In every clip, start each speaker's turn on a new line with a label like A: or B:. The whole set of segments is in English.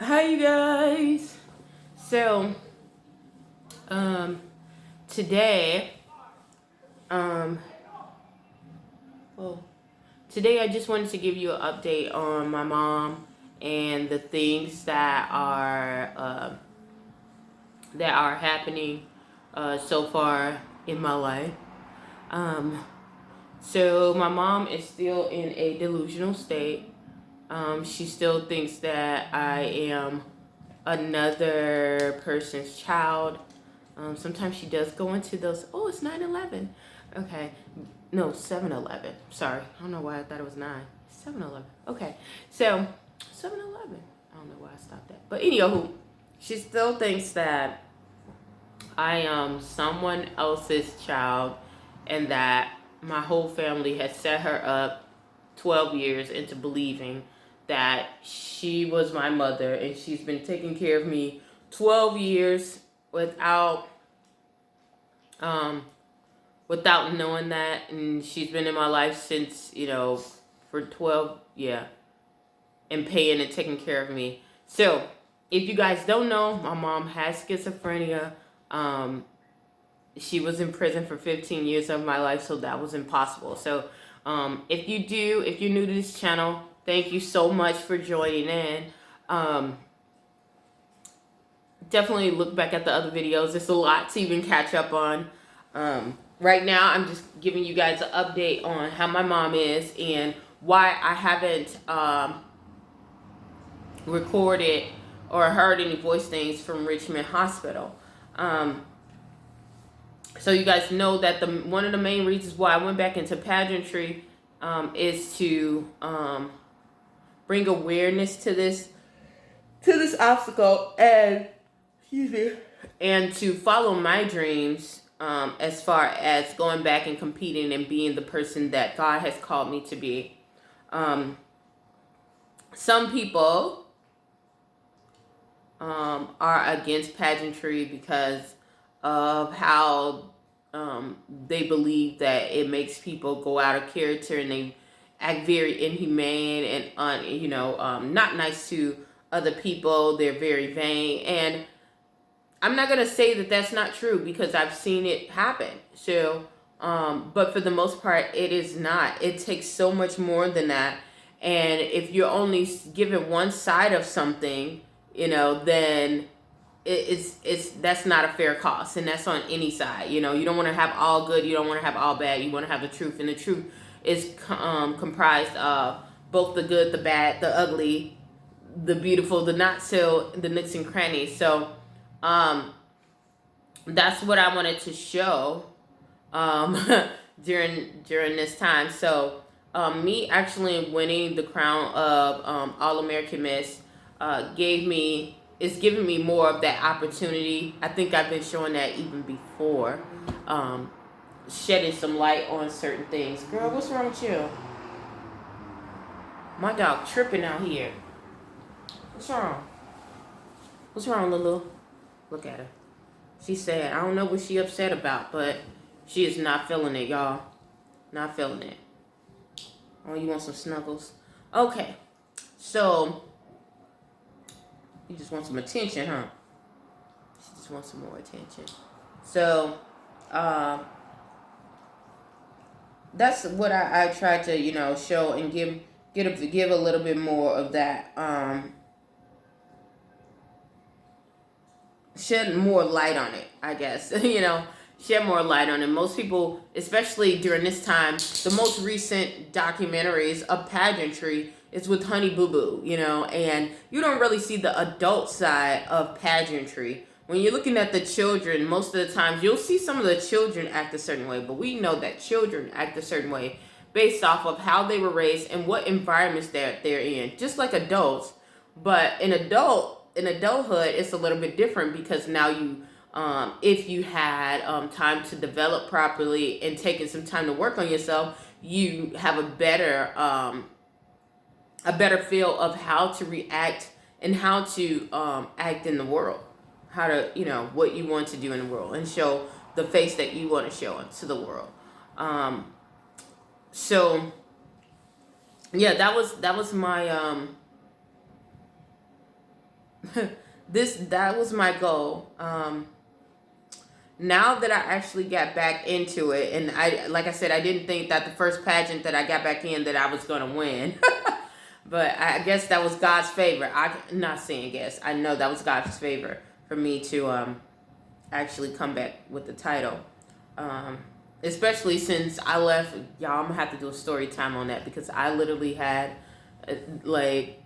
A: Hi, you guys. So, um, today, um, well, today I just wanted to give you an update on my mom and the things that are happening so far in my life. Um, so my mom is still in a delusional state. She still thinks that I am another person's child. Sometimes she does go into those, oh, it's 9/11. Okay. No, 7/11. Sorry. I don't know why I thought it was 9. 7/11. Okay. So, 7/11. I don't know why I stopped that. But anywho, she still thinks that I am someone else's child and that my whole family has set her up 12 years into believing that she was my mother and she's been taking care of me 12 years without um without knowing that, and she's been in my life since, for 12, yeah, and paying and taking care of me. So if you guys don't know, my mom has schizophrenia. um she was in prison for 15 years of my life, so that was impossible. So if you're new to this channel, thank you so much for joining in. um Definitely look back at the other videos. There's a lot to even catch up on. Right now, I'm just giving you guys an update on how my mom is and why I haven't recorded or heard any voice things from Richmond Hospital. Um, so you guys know that one of the main reasons why I went back into pageantry is to bring awareness to this obstacle, and excuse me, and to follow my dreams, as far as going back and competing and being the person that God has called me to be. Some people are against pageantry because of how they believe that it makes people go out of character and they act very inhumane and not nice to other people. They're very vain, and I'm not gonna say that that's not true because I've seen it happen. So, but for the most part, it is not. It takes so much more than that. And if you're only given one side of something, then it's that's not a fair cost, and that's on any side. You don't want to have all good. You don't want to have all bad. You want to have the truth, and the truth is comprised of both the good, the bad, the ugly, the beautiful, the not so, the nooks and crannies. So um, that's what I wanted to show um, during this time. So me actually winning the crown of All American Miss is giving me more of that opportunity. I think I've been showing that even before, shedding some light on certain things. Girl, what's wrong with you? My dog tripping out here. What's wrong? What's wrong, Lulu? Look at her. She said, I don't know what she upset about, but she is not feeling it, y'all. Not feeling it. Oh, you want some snuggles? Okay. So, you just want some attention, huh? She just wants some more attention. So, that's what I try to, show and give a little bit more of that, shed more light on it, I guess. Shed more light on it. Most people, especially during this time, the most recent documentaries of pageantry is with Honey Boo Boo, and you don't really see the adult side of pageantry. When you're looking at the children, most of the times you'll see some of the children act a certain way, but we know that children act a certain way based off of how they were raised and what environments they're in, just like adults. But in adulthood, it's a little bit different because now if you had time to develop properly and taking some time to work on yourself, you have a better feel of how to react and how to act in the world, how to what you want to do in the world and show the face that you want to show to the world. So yeah, that was my that was my goal. Now that I actually got back into it, and like I said, I didn't think that the first pageant that I got back in that I was gonna win. But I guess that was God's favor. I'm not saying guess. I know that was God's favor for me to actually come back with the title. Especially since I left, y'all, I'm gonna have to do a story time on that, because I literally had like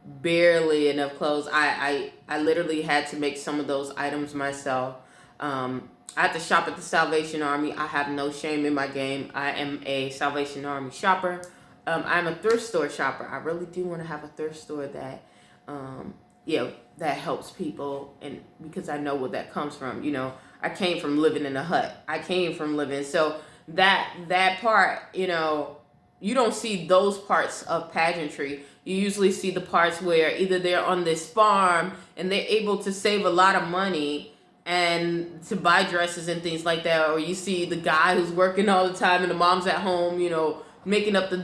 A: barely enough clothes. I literally had to make some of those items myself. I had to shop at the Salvation Army. I have no shame in my game. I am a Salvation Army shopper. I'm a thrift store shopper. I really do want to have a thrift store that, that helps people, and because I know where that comes from. I came from living in a hut. So that part, you don't see those parts of pageantry. You usually see the parts where either they're on this farm and they're able to save a lot of money and to buy dresses and things like that, or you see the guy who's working all the time and the mom's at home, making up the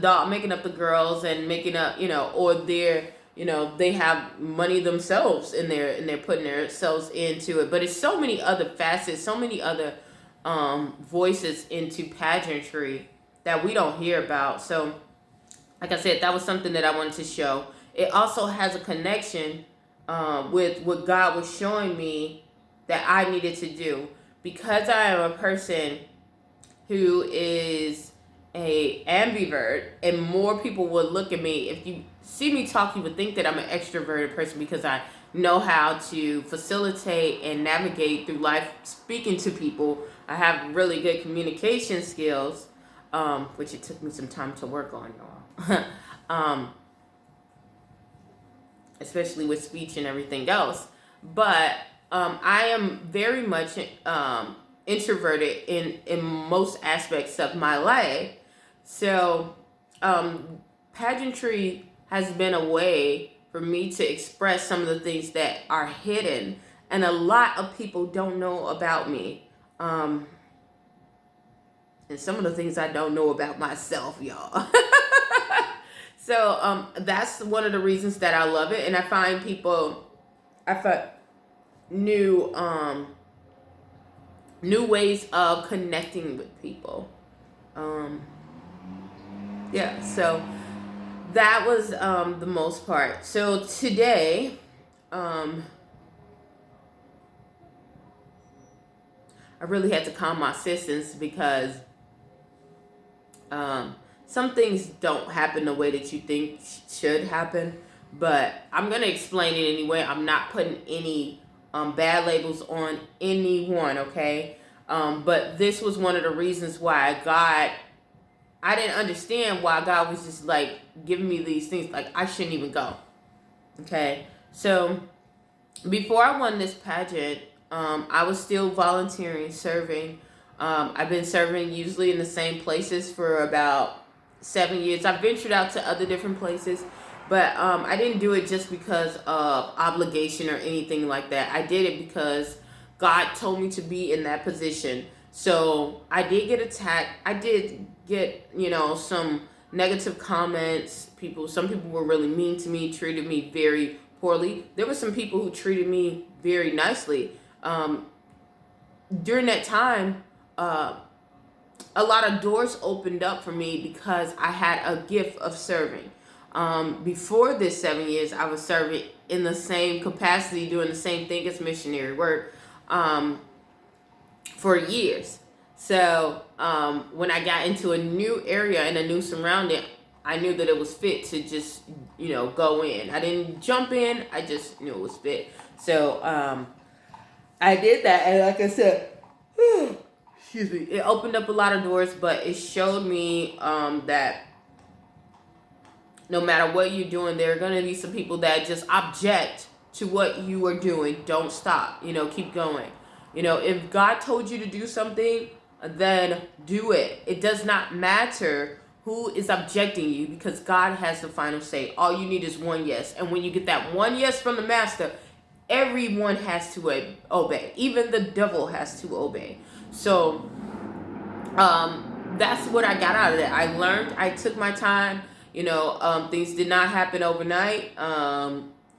A: girls and making up, or they're, they have money themselves and they're putting themselves into it. But it's so many other facets, so many other voices into pageantry that we don't hear about. So like I said, that was something that I wanted to show. It also has a connection with what God was showing me that I needed to do, because I am a person who is a ambivert, and more people would look at me. If you see me talk, you would think that I'm an extroverted person, because I know how to facilitate and navigate through life speaking to people. I have really good communication skills, which it took me some time to work on, y'all. Especially with speech and everything else. But I am very much introverted in most aspects of my life. So pageantry has been a way for me to express some of the things that are hidden, and a lot of people don't know about me. And some of the things I don't know about myself, y'all. So that's one of the reasons that I love it. And I find new ways of connecting with people. So that was the most part. So today, I really had to calm my systems, because some things don't happen the way that you think should happen. But I'm going to explain it anyway. I'm not putting any bad labels on anyone, okay? But this was one of the reasons why I didn't understand why God was just like giving me these things. Like, I shouldn't even go, okay? So before I won this pageant, I was still volunteering, serving. I've been serving usually in the same places for about 7 years. I've ventured out to other different places, but I didn't do it just because of obligation or anything like that. I did it because God told me to be in that position. So I did get attacked. I did get, some negative comments. Some people were really mean to me, treated me very poorly. There were some people who treated me very nicely. During that time, a lot of doors opened up for me because I had a gift of serving. Before this 7 years, I was serving in the same capacity, doing the same thing as missionary work for years. So when I got into a new area and a new surrounding, I knew that it was fit to just, go in. I didn't jump in. I just knew it was fit. So I did that. And like I said, excuse me, it opened up a lot of doors, but it showed me that no matter what you're doing, there are going to be some people that just object to what you are doing. Don't stop. Keep going. If God told you to do something, then do it. It does not matter who is objecting you, because God has the final say. All you need is one yes. And when you get that one yes from the master, everyone has to obey. Even the devil has to obey. So that's what I got out of it. I learned. I took my time. Things did not happen overnight.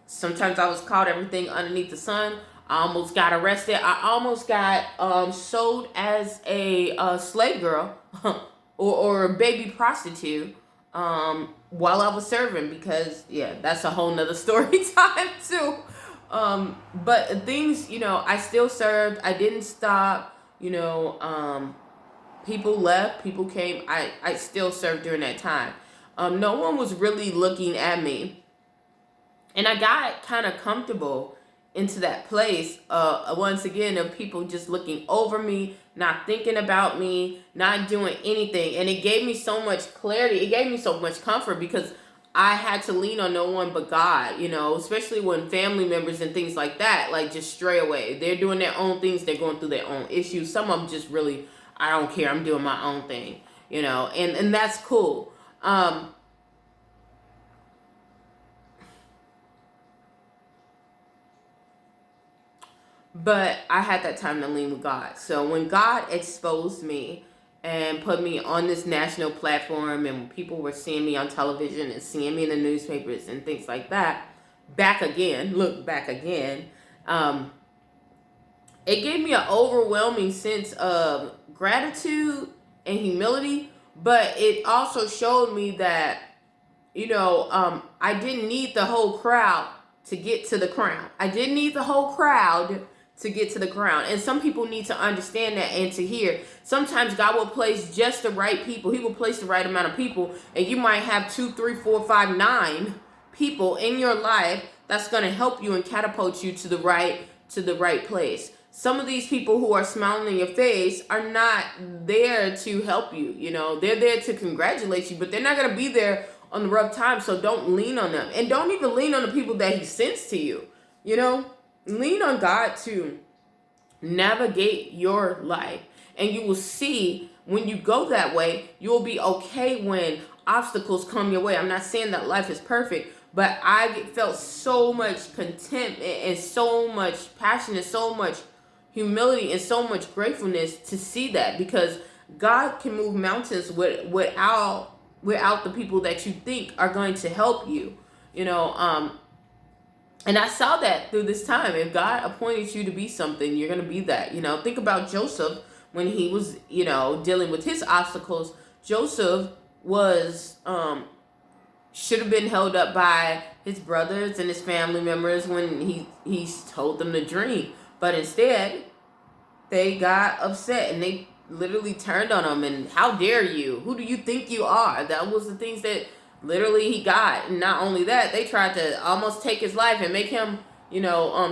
A: Sometimes I was caught everything underneath the sun. I almost got arrested. I almost got sold as a slave girl or a baby prostitute while I was serving, because yeah, that's a whole nother story time too. But things, I still served. I didn't stop. People left, people came. I still served during that time. No one was really looking at me, and I got kind of comfortable into that place once again, of people just looking over me, not thinking about me, not doing anything. And it gave me so much clarity. It gave me so much comfort, because I had to lean on no one but God, especially when family members and things like that, like, just stray away. They're doing their own things. They're going through their own issues. Some of them just really, I don't care. I'm doing my own thing, and that's cool. But I had that time to lean with God. So when God exposed me and put me on this national platform, and when people were seeing me on television and seeing me in the newspapers and things like that, back again, it gave me an overwhelming sense of gratitude and humility. But it also showed me that, I didn't need the whole crowd to get to the crown. I didn't need the whole crowd to get to the crown. And some people need to understand that and to hear. Sometimes God will place just the right people. He will place the right amount of people. And you might have 2, 3, 4, 5, 9 people in your life that's going to help you and catapult you to the right place. Some of these people who are smiling in your face are not there to help you. They're there to congratulate you, but they're not going to be there on the rough time. So don't lean on them. And don't even lean on the people that he sends to you. Lean on God to navigate your life. And you will see, when you go that way, you will be okay when obstacles come your way. I'm not saying that life is perfect, but I felt so much contempt and so much passion and so much humility and so much gratefulness to see that, because God can move mountains without the people that you think are going to help you. And I saw that through this time. If God appointed you to be something, you're going to be that. Think about Joseph when he was, dealing with his obstacles. Joseph should have been held up by his brothers and his family members when he told them the dream. But instead, they got upset and they literally turned on him. And how dare you? Who do you think you are? That was the things that literally he got. And not only that, they tried to almost take his life and make him,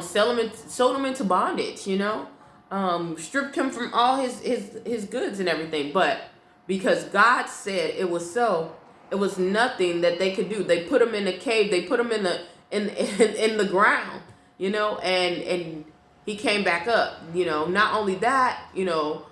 A: sold him into bondage, stripped him from all his goods and everything. But because God said it was so, it was nothing that they could do. They put him in a cave. They put him in the ground, and he came back up. Not only that, the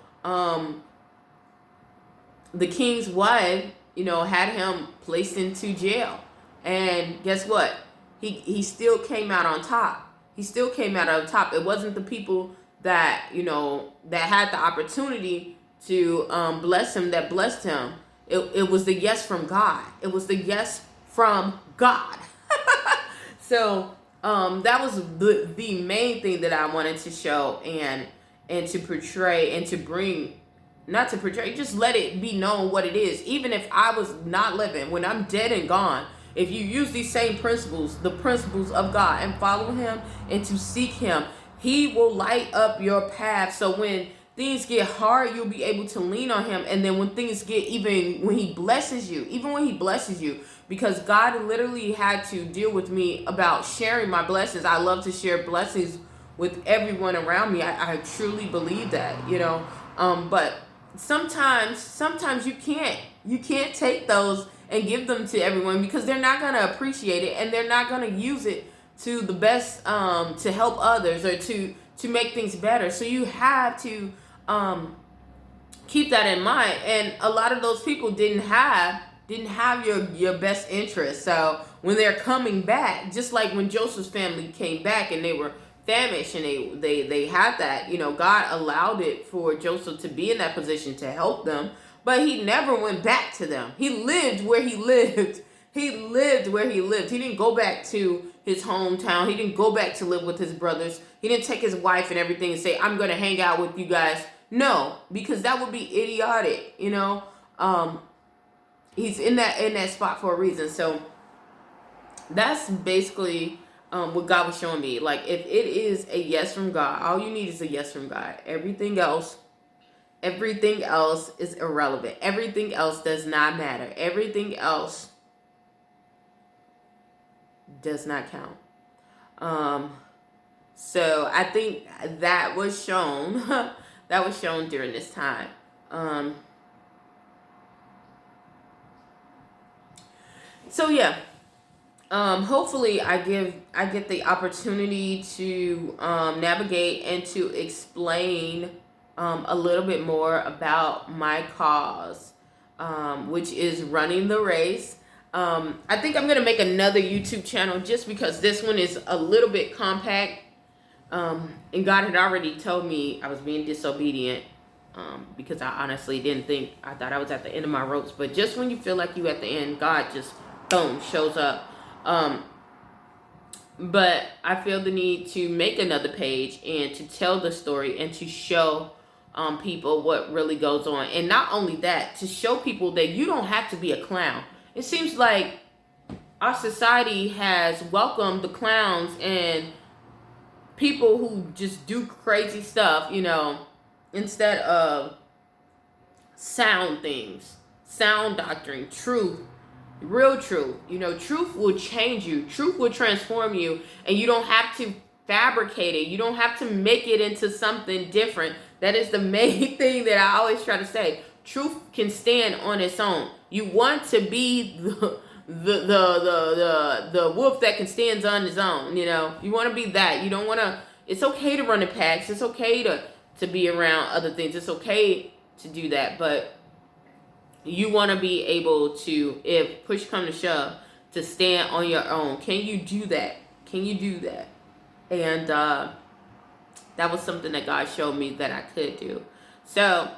A: king's wife, had him placed into jail. And guess what? He still came out on top. It wasn't the people that, that had the opportunity to bless him that blessed him. It was the yes from God. It was the yes from God. So that was the main thing that I wanted to show and to portray and to bring. Not to portray, just let it be known what it is. Even if I was not living, when I'm dead and gone, if you use these same principles, the principles of God, and follow him and to seek him, he will light up your path. So when things get hard, you'll be able to lean on him. And then when things get, even when he blesses you, because God literally had to deal with me about sharing my blessings. I love to share blessings with everyone around me. I truly believe that, but sometimes you can't take those and give them to everyone, because they're not going to appreciate it and they're not going to use it to the best to help others or to make things better. So you have to keep that in mind. And a lot of those people didn't have your best interest. So when they're coming back, just like when Joseph's family came back and they were famished and they had that, God allowed it for Joseph to be in that position to help them, but he never went back to them. He lived where he lived He lived where he lived. He didn't go back to his hometown. He didn't go back to live with his brothers. He didn't take his wife and everything and say, I'm going to hang out with you guys. No, because that would be idiotic, you know. He's in that spot for a reason. So that's basically what God was showing me. Like, if it is a yes from God, all you need is a yes from God. Everything else is irrelevant. Everything else does not matter. Everything else does not count. So I think that was shown. That was shown during this time. So yeah. Hopefully I get the opportunity to navigate and to explain a little bit more about my cause, which is running the race. I think I'm gonna make another YouTube channel just because this one is a little bit compact. And God had already told me I was being disobedient, because I honestly didn't think, I thought I was at the end of my ropes. But just when you feel like you at the end, God just boom shows up. But I feel the need to make another page and to tell the story and to show people what really goes on. And not only that, to show people that you don't have to be a clown. It seems like our society has welcomed the clowns and people who just do crazy stuff, you know, instead of sound things, sound doctrine, truth. Real truth. You know, truth will change you. Truth will transform you. And you don't have to fabricate it. You don't have to make it into something different. That is the main thing that I always try to say. Truth can stand on its own. You want to be the wolf that can stand on his own. You know, you want to be that. You don't want to. It's okay to run in packs. It's okay to be around other things. It's okay to do that. But you want to be able to, if push come to shove, to stand on your own. Can you do that? Can you do that? And that was something that God showed me that I could do. So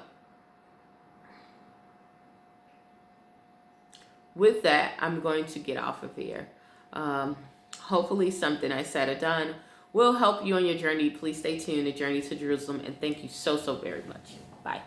A: with that, I'm going to get off of here. Hopefully something I said or done will help you on your journey. Please stay tuned to Journey to Jerusalem. And thank you so very much. Bye.